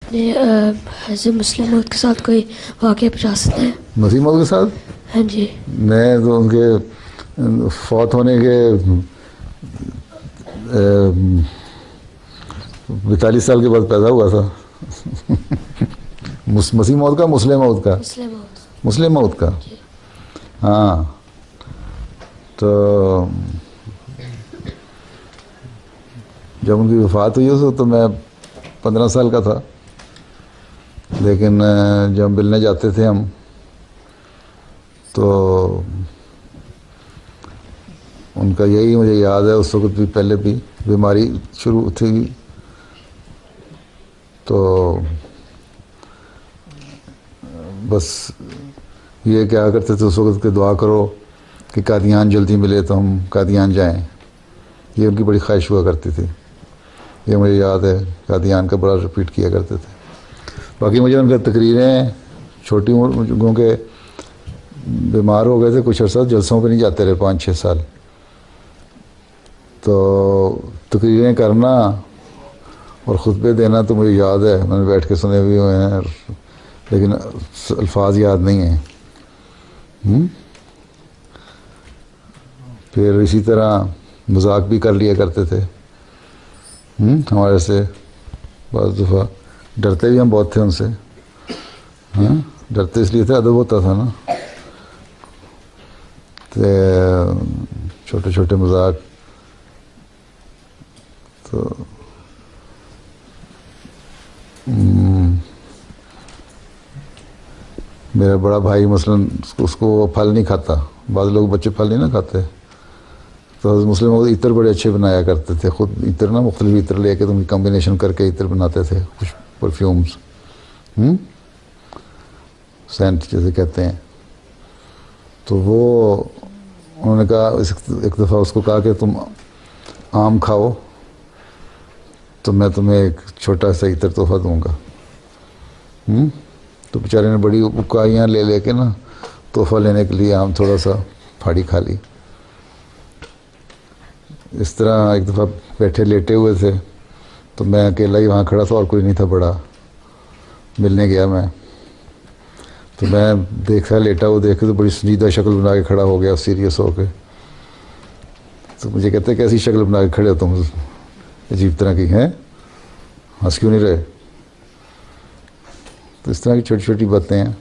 حضرت مسلم موعود کے ساتھ کوئی واقعہ پوچھا سکتے ہیں؟ مسیح موعود کے ساتھ؟ ہاں جی. میں تو ان کے فوت ہونے کے 42 سال کے بعد پیدا ہوا تھا. مسیح موعود کا مسلم موعود کا؟ مسلم موعود. مسلم موعود کا. جی. ہاں تو جب ان کی وفات ہوئی تو میں 15 سال کا تھا، لیکن جب ملنے جاتے تھے ہم تو ان کا یہی مجھے یاد ہے. اس وقت بھی پہلے بھی بیماری شروع تھی تو بس یہ کیا کرتے تھے اس وقت کہ دعا کرو کہ قادیان جلدی ملے تو ہم قادیان جائیں. یہ ان کی بڑی خواہش ہوا کرتی تھی. یہ مجھے یاد ہے، قادیان کا بڑا ریپیٹ کیا کرتے تھے. باقی مجھے ان کی تقریریں چھوٹی عمر کے بیمار ہو گئے تھے کچھ عرصہ، جلسوں پہ نہیں جاتے رہے 5-6 سال. تو تقریریں کرنا اور خطبے دینا تو مجھے یاد ہے، میں نے بیٹھ کے سنے بھی ہوئے ہیں، لیکن الفاظ یاد نہیں ہیں. پھر اسی طرح مذاق بھی کر لیا کرتے تھے ہمارے سے. بعض دفعہ ڈرتے بھی ہم بہت تھے ان سے. ڈرتے اس لیے تھے، ادب ہوتا تھا نا. چھوٹے چھوٹے مذاق. تو میرا بڑا بھائی مثلاً اس کو وہ پھل نہیں کھاتا. بعض لوگ بچے پھل نہیں نہ کھاتے، تو مسلم وہ عطر بڑے اچھے بنایا کرتے تھے. خود عطر نا مختلف عطر لے کے تو ان کی کمبینیشن کر کے عطر بناتے تھے، کچھ پرفیومز، سینٹ جیسے کہتے ہیں. تو وہ انہوں نے کہا ایک دفعہ اس کو کہا کہ تم آم کھاؤ تو میں تمہیں ایک چھوٹا سا عطر تحفہ دوں گا. تو بیچارے نے بڑی اکائیاں لے لے کے نا تحفہ لینے کے لیے آم تھوڑا سا پھاڑی کھا لی. اس طرح ایک دفعہ بیٹھے لیٹے ہوئے تھے تو میں اکیلا ہی وہاں کھڑا تھا اور کوئی نہیں تھا. بڑا ملنے گیا میں تو میں دیکھا لیٹا وہ دیکھ کے تو بڑی سنجیدہ شکل بنا کے کھڑا ہو گیا، سیریس ہو کے. تو مجھے کہتے کیسی شکل بنا کے کھڑے ہو تم، عجیب طرح کی ہیں، ہنس کیوں نہیں رہے؟ تو اس طرح کی چھوٹی چھوٹی باتیں ہیں.